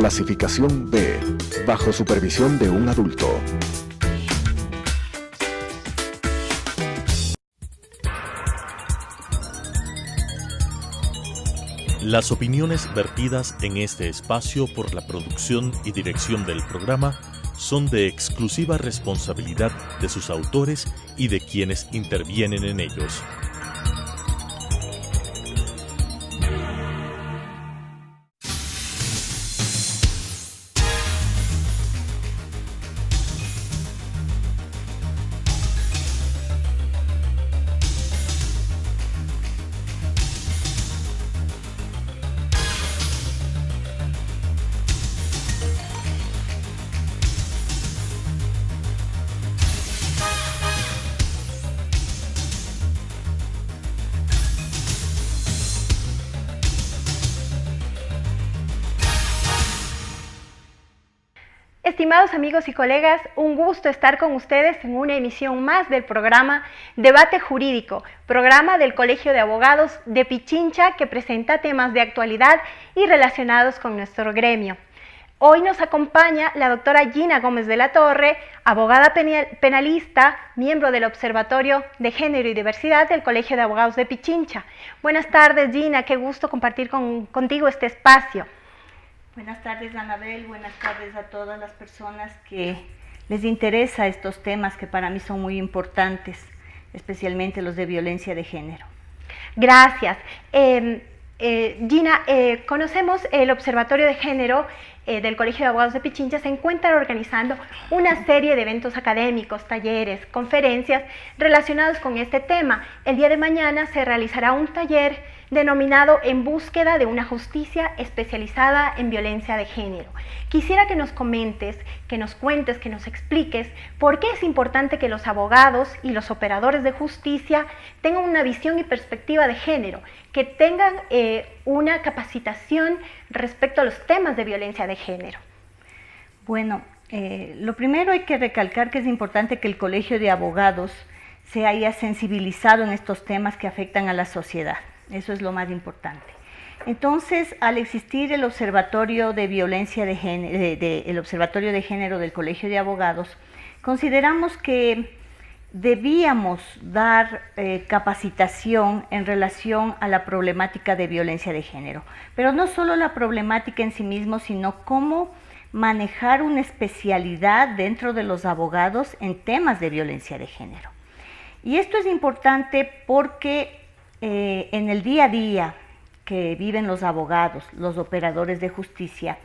Clasificación B, bajo supervisión de un adulto. Las opiniones vertidas en este espacio por la producción y dirección del programa son de exclusiva responsabilidad de sus autores y de quienes intervienen en ellos. Estimados amigos y colegas, un gusto estar con ustedes en una emisión más del programa Debate Jurídico, programa del Colegio de Abogados de Pichincha que presenta temas de actualidad y relacionados con nuestro gremio. Hoy nos acompaña la doctora Gina Gómez de la Torre, abogada penalista, miembro del Observatorio de Género y Diversidad del Colegio de Abogados de Pichincha. Buenas tardes, Gina, qué gusto compartir contigo este espacio. Buenas tardes, Anabel, buenas tardes a todas las personas que les interesa estos temas que para mí son muy importantes, especialmente los de violencia de género. Gracias. Gina, conocemos el Observatorio de Género del Colegio de Abogados de Pichincha se encuentra organizando una serie de eventos académicos, talleres, conferencias relacionados con este tema. El día de mañana se realizará un taller denominado En búsqueda de una justicia especializada en violencia de género. Quisiera que nos comentes, que nos cuentes, que nos expliques por qué es importante que los abogados y los operadores de justicia tengan una visión y perspectiva de género, que tengan una capacitación respecto a los temas de violencia de género. Bueno, lo primero hay que recalcar que es importante que el Colegio de Abogados se haya sensibilizado en estos temas que afectan a la sociedad. Eso es lo más importante. Entonces, al existir el Observatorio de Violencia de Género, el Observatorio de Género del Colegio de Abogados, consideramos que debíamos dar capacitación en relación a la problemática de violencia de género, pero no solo la problemática en sí mismo, sino cómo manejar una especialidad dentro de los abogados en temas de violencia de género. Y esto es importante porque en el día a día que viven los abogados, los operadores de justicia,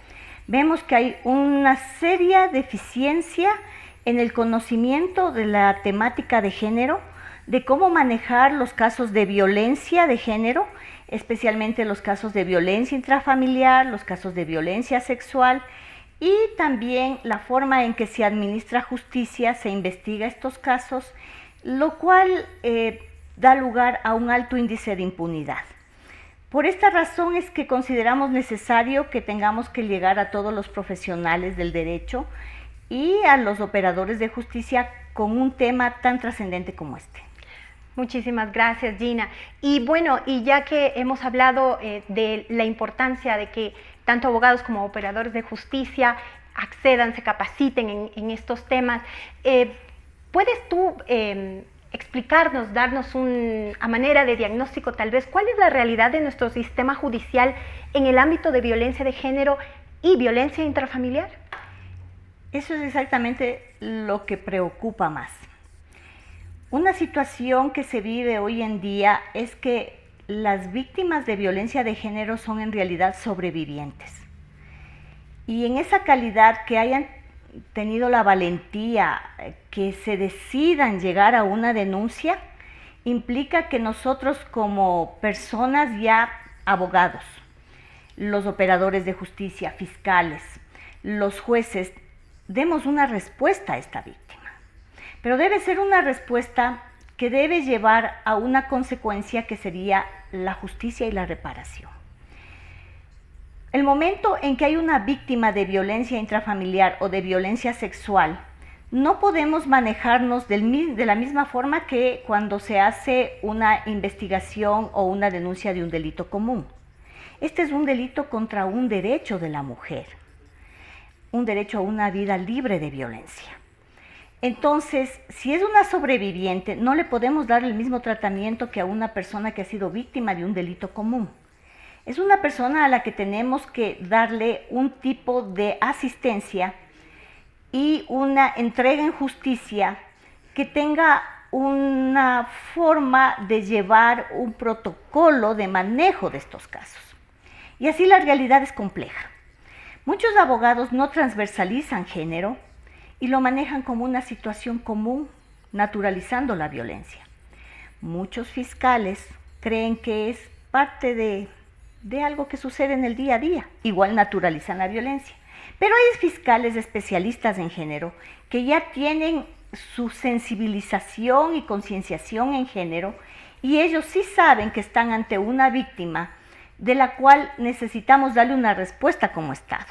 vemos que hay una seria deficiencia en el conocimiento de la temática de género, de cómo manejar los casos de violencia de género, especialmente los casos de violencia intrafamiliar, los casos de violencia sexual y también la forma en que se administra justicia, se investiga estos casos, lo cual da lugar a un alto índice de impunidad. Por esta razón es que consideramos necesario que tengamos que llegar a todos los profesionales del derecho y a los operadores de justicia con un tema tan trascendente como este. Muchísimas gracias, Gina. Y bueno, y ya que hemos hablado de la importancia de que tanto abogados como operadores de justicia accedan, se capaciten en estos temas, ¿puedes tú explicarnos, darnos a manera de diagnóstico tal vez, cuál es la realidad de nuestro sistema judicial en el ámbito de violencia de género y violencia intrafamiliar? Eso es exactamente lo que preocupa más. Una situación que se vive hoy en día es que las víctimas de violencia de género son en realidad sobrevivientes. Y en esa calidad que hayan tenido la valentía, que se decidan llegar a una denuncia, implica que nosotros como personas ya abogados, los operadores de justicia, fiscales, los jueces, demos una respuesta a esta víctima. Pero debe ser una respuesta que debe llevar a una consecuencia que sería la justicia y la reparación. El momento en que hay una víctima de violencia intrafamiliar o de violencia sexual, no podemos manejarnos de la misma forma que cuando se hace una investigación o una denuncia de un delito común. Este es un delito contra un derecho de la mujer. un derecho a una vida libre de violencia. Entonces, si es una sobreviviente, no le podemos dar el mismo tratamiento que a una persona que ha sido víctima de un delito común. Es una persona a la que tenemos que darle un tipo de asistencia y una entrega en justicia que tenga una forma de llevar un protocolo de manejo de estos casos. Y así la realidad es compleja. Muchos abogados no transversalizan género y lo manejan como una situación común, naturalizando la violencia. Muchos fiscales creen que es parte de algo que sucede en el día a día, igual naturalizan la violencia. Pero hay fiscales especialistas en género que ya tienen su sensibilización y concienciación en género y ellos sí saben que están ante una víctima de la cual necesitamos darle una respuesta como Estado.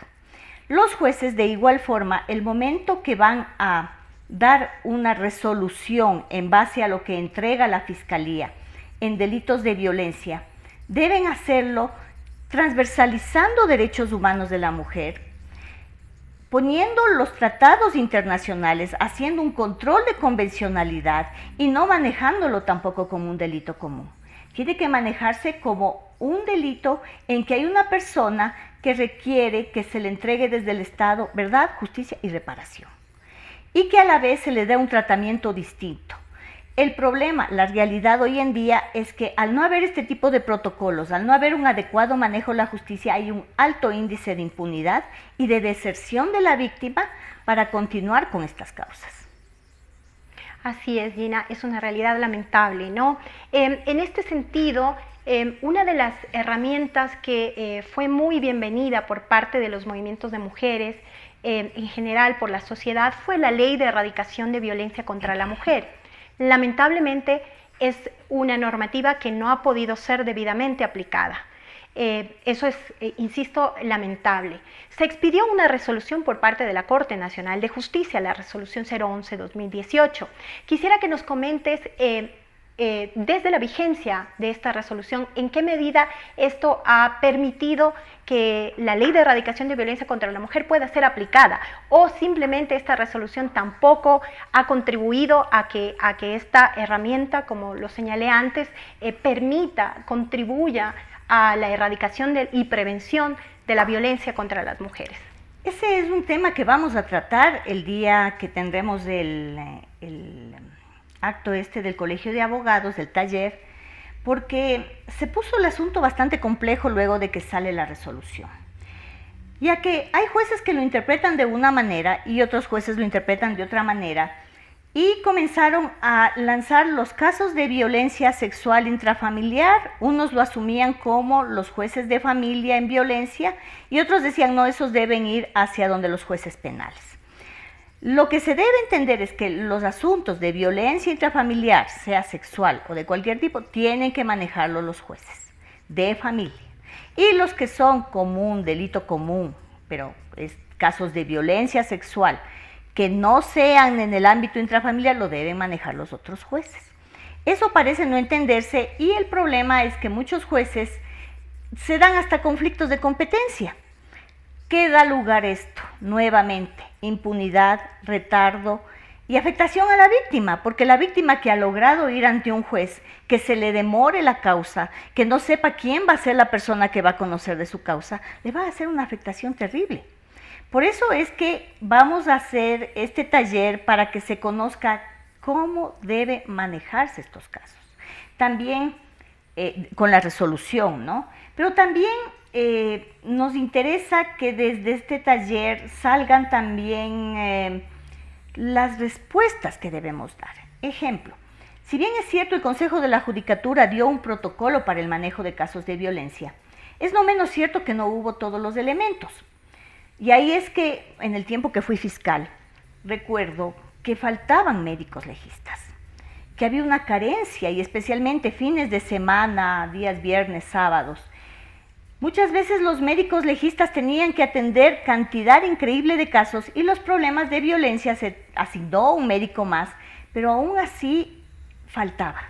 Los jueces, de igual forma, el momento que van a dar una resolución en base a lo que entrega la Fiscalía en delitos de violencia, deben hacerlo transversalizando derechos humanos de la mujer, poniendo los tratados internacionales, haciendo un control de convencionalidad y no manejándolo tampoco como un delito común. Tiene que manejarse como un delito en que hay una persona que requiere que se le entregue desde el Estado verdad, justicia y reparación. Y que a la vez se le dé un tratamiento distinto. El problema, la realidad hoy en día es que al no haber este tipo de protocolos, al no haber un adecuado manejo de la justicia, hay un alto índice de impunidad y de deserción de la víctima para continuar con estas causas. Así es, Gina, es una realidad lamentable, ¿no? En este sentido, una de las herramientas que fue muy bienvenida por parte de los movimientos de mujeres, en general por la sociedad, fue la Ley de Erradicación de Violencia contra la Mujer. Lamentablemente es una normativa que no ha podido ser debidamente aplicada. Eso es, insisto, lamentable. Se expidió una resolución por parte de la Corte Nacional de Justicia, la resolución 011-2018. Quisiera que nos comentes desde la vigencia de esta resolución, ¿en qué medida esto ha permitido que la Ley de Erradicación de Violencia contra la Mujer pueda ser aplicada? ¿O simplemente esta resolución tampoco ha contribuido a que esta herramienta, como lo señalé antes, contribuya a la erradicación y prevención de la violencia contra las mujeres? Ese es un tema que vamos a tratar el día que tendremos el acto del Colegio de Abogados, del taller, porque se puso el asunto bastante complejo luego de que sale la resolución. Ya que hay jueces que lo interpretan de una manera y otros jueces lo interpretan de otra manera, y comenzaron a lanzar los casos de violencia sexual intrafamiliar. Unos lo asumían como los jueces de familia en violencia y otros decían no, esos deben ir hacia donde los jueces penales. Lo que se debe entender es que los asuntos de violencia intrafamiliar, sea sexual o de cualquier tipo, tienen que manejarlo los jueces de familia. Y los que son común, delito común, pero es casos de violencia sexual, que no sean en el ámbito intrafamiliar, lo deben manejar los otros jueces. Eso parece no entenderse y el problema es que muchos jueces se dan hasta conflictos de competencia. ¿Qué da lugar esto? Nuevamente, impunidad, retardo y afectación a la víctima, porque la víctima que ha logrado ir ante un juez, que se le demore la causa, que no sepa quién va a ser la persona que va a conocer de su causa, le va a hacer una afectación terrible. Por eso es que vamos a hacer este taller para que se conozca cómo debe manejarse estos casos. También con la resolución, ¿no? Pero también nos interesa que desde este taller salgan también las respuestas que debemos dar. Ejemplo, si bien es cierto el Consejo de la Judicatura dio un protocolo para el manejo de casos de violencia, es no menos cierto que no hubo todos los elementos. Y ahí es que en el tiempo que fui fiscal, recuerdo que faltaban médicos legistas, que había una carencia y especialmente fines de semana, días viernes, sábados. Muchas veces los médicos legistas tenían que atender cantidad increíble de casos y los problemas de violencia se asignó un médico más, pero aún así faltaba.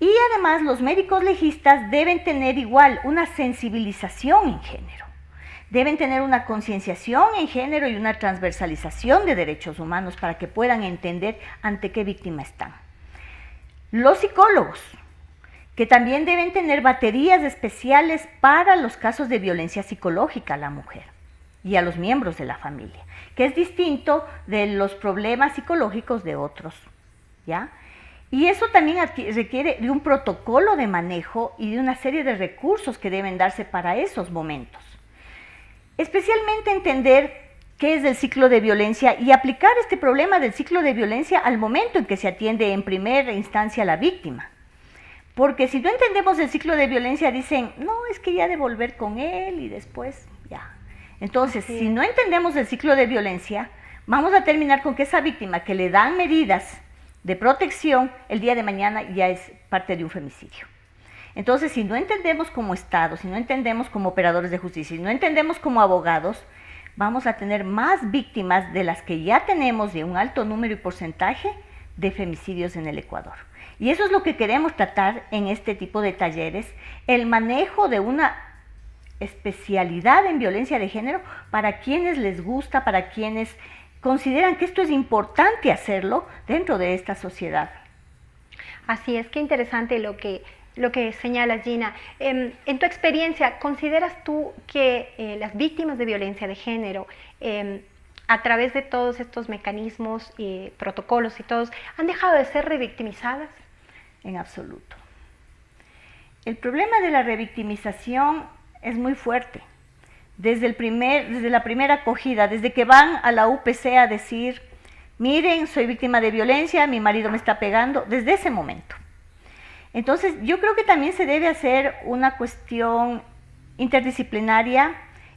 Y además los médicos legistas deben tener igual una sensibilización en género. Deben tener una concienciación en género y una transversalización de derechos humanos para que puedan entender ante qué víctima están. Los psicólogos, que también deben tener baterías especiales para los casos de violencia psicológica a la mujer y a los miembros de la familia, que es distinto de los problemas psicológicos de otros, ¿ya? Y eso también requiere de un protocolo de manejo y de una serie de recursos que deben darse para esos momentos. Especialmente entender qué es el ciclo de violencia y aplicar este problema del ciclo de violencia al momento en que se atiende en primera instancia a la víctima. Porque si no entendemos el ciclo de violencia, dicen, no, es que ya de volver con él y después ya. Entonces, si no entendemos el ciclo de violencia, vamos a terminar con que esa víctima que le dan medidas de protección, el día de mañana ya es parte de un femicidio. Entonces, si no entendemos como Estado, si no entendemos como operadores de justicia, si no entendemos como abogados, vamos a tener más víctimas de las que ya tenemos de un alto número y porcentaje de femicidios en el Ecuador. Y eso es lo que queremos tratar en este tipo de talleres, el manejo de una especialidad en violencia de género para quienes les gusta, para quienes consideran que esto es importante hacerlo dentro de esta sociedad. Así es, qué interesante lo que señala Gina. En tu experiencia, ¿consideras tú que las víctimas de violencia de género, a través de todos estos mecanismos, protocolos y todos, han dejado de ser revictimizadas? En absoluto. El problema de la revictimización es muy fuerte. Desde la primera acogida, desde que van a la UPC a decir, miren, soy víctima de violencia, mi marido me está pegando, desde ese momento. Entonces, yo creo que también se debe hacer una cuestión interdisciplinaria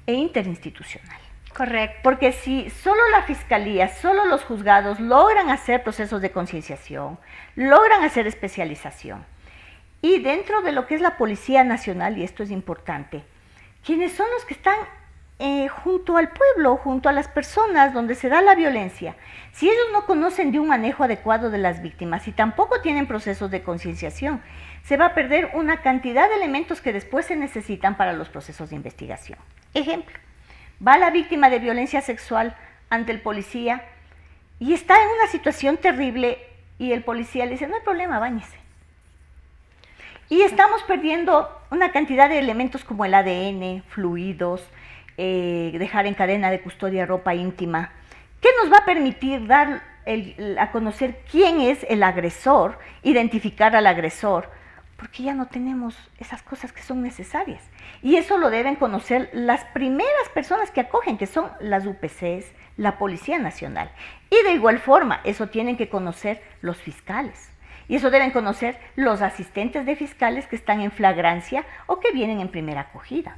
e interinstitucional. Correcto. Porque si solo la fiscalía, solo los juzgados logran hacer procesos de concienciación, logran hacer especialización, y dentro de lo que es la Policía Nacional, y esto es importante, quienes son los que están junto al pueblo, junto a las personas donde se da la violencia, si ellos no conocen de un manejo adecuado de las víctimas y tampoco tienen procesos de concienciación, se va a perder una cantidad de elementos que después se necesitan para los procesos de investigación. Ejemplo, va la víctima de violencia sexual ante el policía y está en una situación terrible y el policía le dice, no hay problema, báñese. Y estamos perdiendo una cantidad de elementos como el ADN, fluidos, dejar en cadena de custodia ropa íntima, que nos va a permitir dar a conocer quién es el agresor, identificar al agresor, porque ya no tenemos esas cosas que son necesarias. Y eso lo deben conocer las primeras personas que acogen, que son las UPCs, la Policía Nacional. Y de igual forma, eso tienen que conocer los fiscales. Y eso deben conocer los asistentes de fiscales que están en flagrancia o que vienen en primera acogida.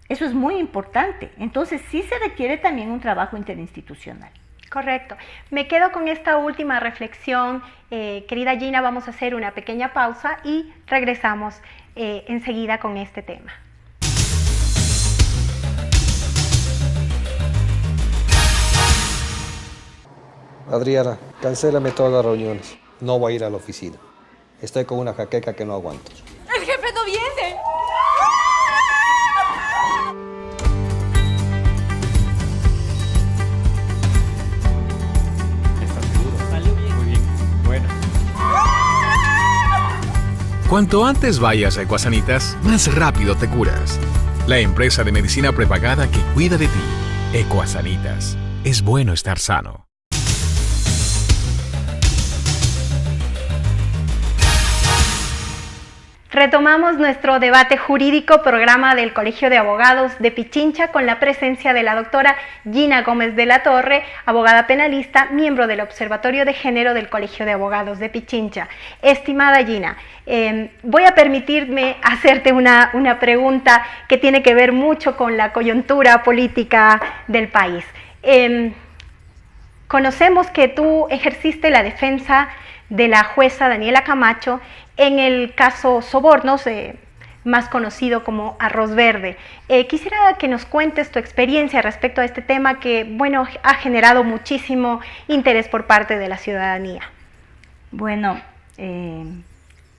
Eso es muy importante. Entonces, sí se requiere también un trabajo interinstitucional. Correcto. Me quedo con esta última reflexión. Querida Gina, vamos a hacer una pequeña pausa y regresamos enseguida con este tema. Adriana, cancélame todas las reuniones. No voy a ir a la oficina. Estoy con una jaqueca que no aguanto. ¡El jefe no viene! ¿Estás seguro? Salió bien. Muy bien. Bueno. Cuanto antes vayas a Ecuasanitas, más rápido te curas. La empresa de medicina prepagada que cuida de ti. Ecuasanitas. Es bueno estar sano. Retomamos nuestro debate jurídico, programa del Colegio de Abogados de Pichincha, con la presencia de la doctora Gina Gómez de la Torre, abogada penalista, miembro del Observatorio de Género del Colegio de Abogados de Pichincha. Estimada Gina, voy a permitirme hacerte una pregunta que tiene que ver mucho con la coyuntura política del país. Conocemos que tú ejerciste la defensa de la jueza Daniela Camacho en el caso Sobornos, más conocido como Arroz Verde. Quisiera que nos cuentes tu experiencia respecto a este tema que, bueno, ha generado muchísimo interés por parte de la ciudadanía. Bueno,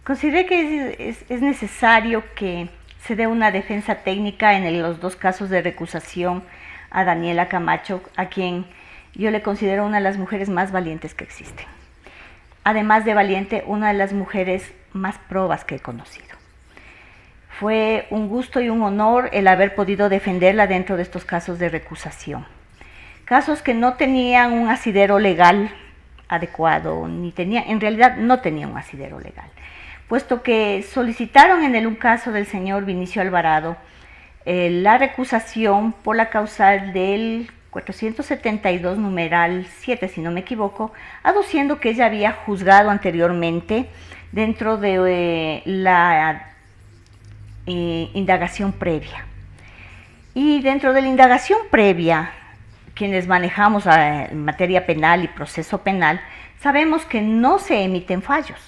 consideré que es necesario que se dé una defensa técnica en los dos casos de recusación a Daniela Camacho, a quien yo le considero una de las mujeres más valientes que existen. Además de valiente, una de las mujeres más probas que he conocido. Fue un gusto y un honor el haber podido defenderla dentro de estos casos de recusación. Casos que no tenían un asidero legal adecuado, en realidad no tenían un asidero legal, puesto que solicitaron en un caso del señor Vinicio Alvarado la recusación por la causal del 472 numeral 7, si no me equivoco, aduciendo que ella había juzgado anteriormente dentro de la indagación previa. Y dentro de la indagación previa, quienes manejamos materia penal y proceso penal, sabemos que no se emiten fallos.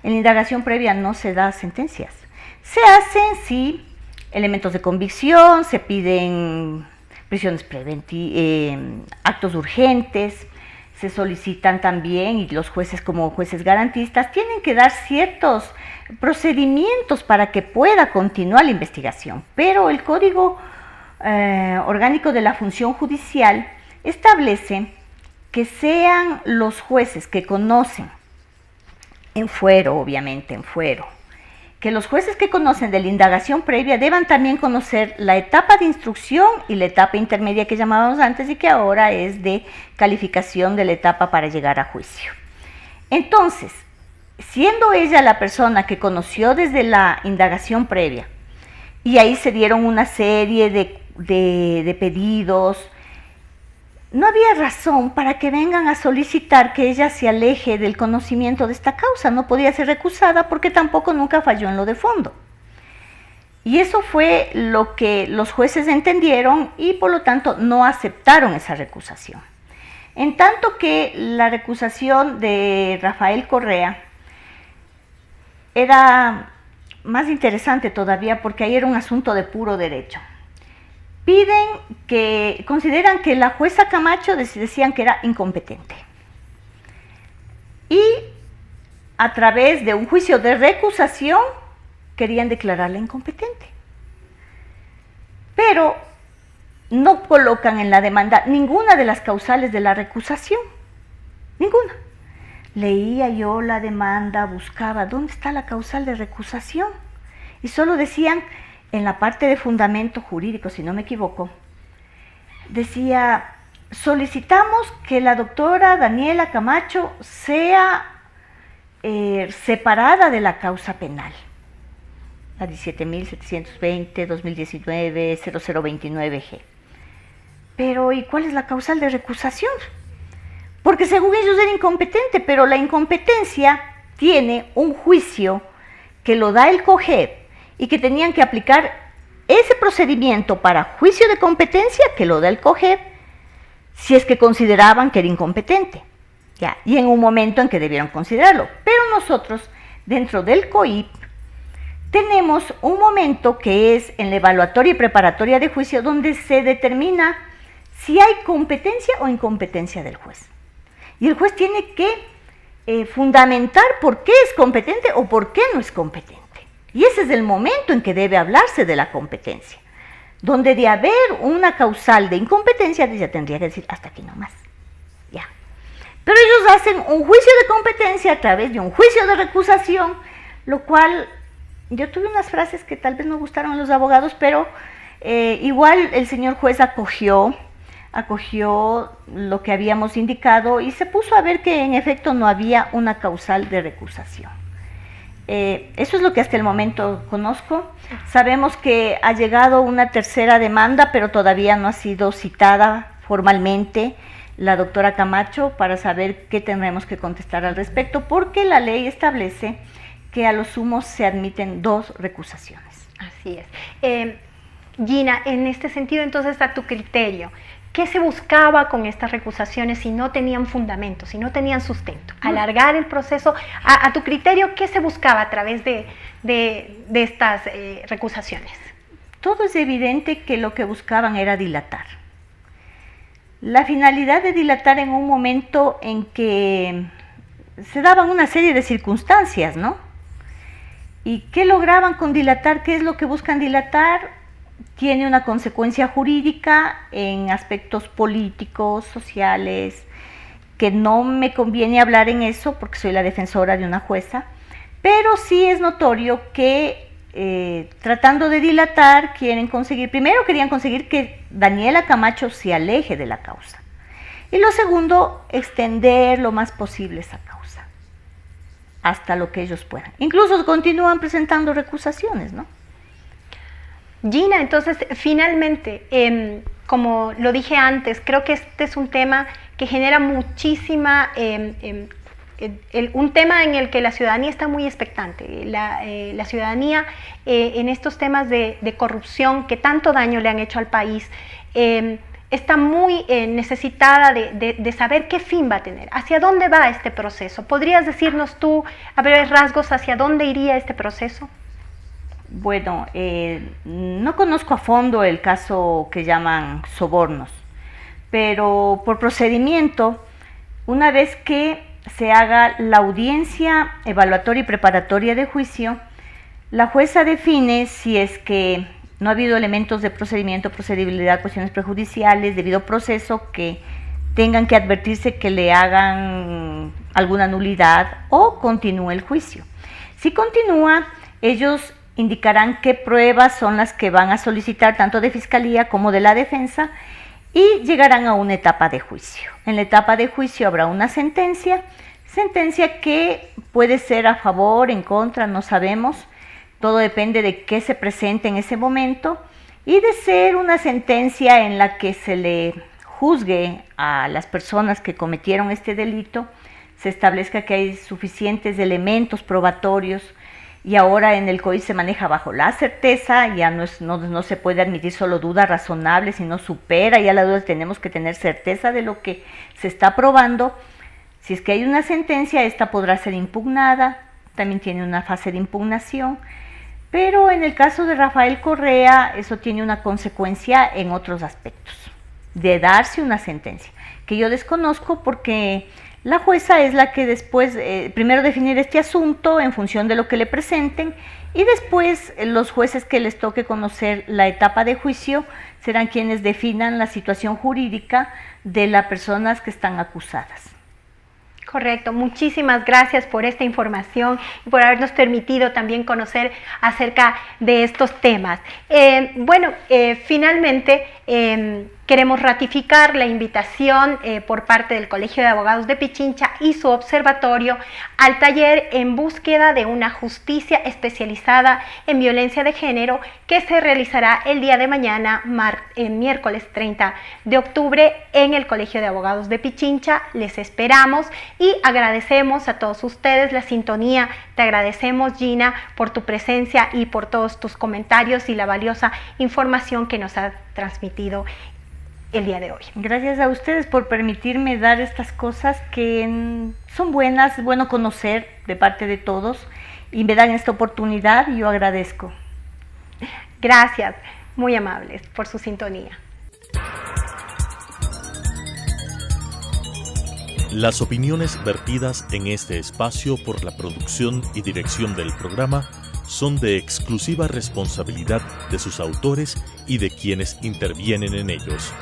En la indagación previa no se da sentencias. Se hacen, sí, elementos de convicción, se piden prisiones preventivas, actos urgentes, se solicitan también, y los jueces como jueces garantistas tienen que dar ciertos procedimientos para que pueda continuar la investigación, pero el Código Orgánico de la Función Judicial establece que sean los jueces que conocen, en fuero, obviamente, en fuero, que los jueces que conocen de la indagación previa deban también conocer la etapa de instrucción y la etapa intermedia que llamábamos antes y que ahora es de calificación de la etapa para llegar a juicio. Entonces, siendo ella la persona que conoció desde la indagación previa, y ahí se dieron una serie de pedidos, no había razón para que vengan a solicitar que ella se aleje del conocimiento de esta causa. No podía ser recusada porque tampoco nunca falló en lo de fondo. Y eso fue lo que los jueces entendieron y por lo tanto no aceptaron esa recusación. En tanto que la recusación de Rafael Correa era más interesante todavía porque ahí era un asunto de puro derecho. Consideran que la jueza Camacho decían que era incompetente. Y a través de un juicio de recusación querían declararla incompetente. Pero no colocan en la demanda ninguna de las causales de la recusación. Ninguna. Leía yo la demanda, buscaba dónde está la causal de recusación. Y solo decían, en la parte de fundamento jurídico, si no me equivoco, decía, solicitamos que la doctora Daniela Camacho sea separada de la causa penal, la 17.720-2019-0029G. Pero, ¿y cuál es la causal de recusación? Porque según ellos era incompetente, pero la incompetencia tiene un juicio que lo da el COGEP, y que tenían que aplicar ese procedimiento para juicio de competencia que lo da el COGEP si es que consideraban que era incompetente, ¿ya? Y en un momento en que debieron considerarlo. Pero nosotros, dentro del COIP, tenemos un momento que es en la evaluatoria y preparatoria de juicio donde se determina si hay competencia o incompetencia del juez. Y el juez tiene que fundamentar por qué es competente o por qué no es competente. Y ese es el momento en que debe hablarse de la competencia, donde de haber una causal de incompetencia, ella tendría que decir hasta aquí nomás, ya. Pero ellos hacen un juicio de competencia a través de un juicio de recusación, lo cual, yo tuve unas frases que tal vez no gustaron a los abogados, pero igual el señor juez acogió lo que habíamos indicado y se puso a ver que en efecto no había una causal de recusación. Eso es lo que hasta el momento conozco. Sabemos que ha llegado una tercera demanda, pero todavía no ha sido citada formalmente la doctora Camacho para saber qué tendremos que contestar al respecto, porque la ley establece que a lo sumo se admiten 2 recusaciones. Así es. Gina, en este sentido, entonces, a tu criterio, ¿qué se buscaba con estas recusaciones si no tenían fundamento, si no tenían sustento? Alargar el proceso. A tu criterio, ¿qué se buscaba a través de estas recusaciones? Todo es evidente que lo que buscaban era dilatar. La finalidad de dilatar en un momento en que se daban una serie de circunstancias, ¿no? ¿Y qué lograban con dilatar? ¿Qué es lo que buscan dilatar? Tiene una consecuencia jurídica en aspectos políticos, sociales, que no me conviene hablar en eso porque soy la defensora de una jueza, pero sí es notorio que tratando de dilatar querían conseguir que Daniela Camacho se aleje de la causa. Y lo segundo, extender lo más posible esa causa, hasta lo que ellos puedan. Incluso continúan presentando recusaciones, ¿no? Gina, entonces, finalmente, como lo dije antes, creo que este es un tema que genera muchísima, un tema en el que la ciudadanía está muy expectante. La ciudadanía en estos temas de corrupción que tanto daño le han hecho al país, está muy necesitada de saber qué fin va a tener, hacia dónde va este proceso. ¿Podrías decirnos tú, a breves rasgos, hacia dónde iría este proceso? Bueno, no conozco a fondo el caso que llaman sobornos, pero por procedimiento, una vez que se haga la audiencia evaluatoria y preparatoria de juicio, la jueza define si es que no ha habido elementos de procedimiento, procedibilidad, cuestiones prejudiciales, debido proceso que tengan que advertirse que le hagan alguna nulidad o continúe el juicio. Si continúa, ellos indicarán qué pruebas son las que van a solicitar tanto de fiscalía como de la defensa y llegarán a una etapa de juicio. En la etapa de juicio habrá una sentencia que puede ser a favor, en contra, no sabemos, todo depende de qué se presente en ese momento, y de ser una sentencia en la que se le juzgue a las personas que cometieron este delito, se establezca que hay suficientes elementos probatorios. Y ahora en el COI se maneja bajo la certeza, ya no se puede admitir solo duda razonable, sino supera ya la duda, tenemos que tener certeza de lo que se está probando. Si es que hay una sentencia, esta podrá ser impugnada, también tiene una fase de impugnación, pero en el caso de Rafael Correa, eso tiene una consecuencia en otros aspectos, de darse una sentencia, que yo desconozco porque la jueza es la que después, primero definir este asunto en función de lo que le presenten y después los jueces que les toque conocer la etapa de juicio serán quienes definan la situación jurídica de las personas que están acusadas. Correcto, muchísimas gracias por esta información y por habernos permitido también conocer acerca de estos temas. Finalmente queremos ratificar la invitación por parte del Colegio de Abogados de Pichincha y su observatorio al taller en búsqueda de una justicia especializada en violencia de género que se realizará el día de mañana, miércoles 30 de octubre en el Colegio de Abogados de Pichincha. Les esperamos y agradecemos a todos ustedes la sintonía. Te agradecemos, Gina, por tu presencia y por todos tus comentarios y la valiosa información que nos ha transmitido el día de hoy. Gracias a ustedes por permitirme dar estas cosas que son buenas, es bueno conocer de parte de todos y me dan esta oportunidad y yo agradezco. Gracias, muy amables por su sintonía. Las opiniones vertidas en este espacio por la producción y dirección del programa son de exclusiva responsabilidad de sus autores y de quienes intervienen en ellos.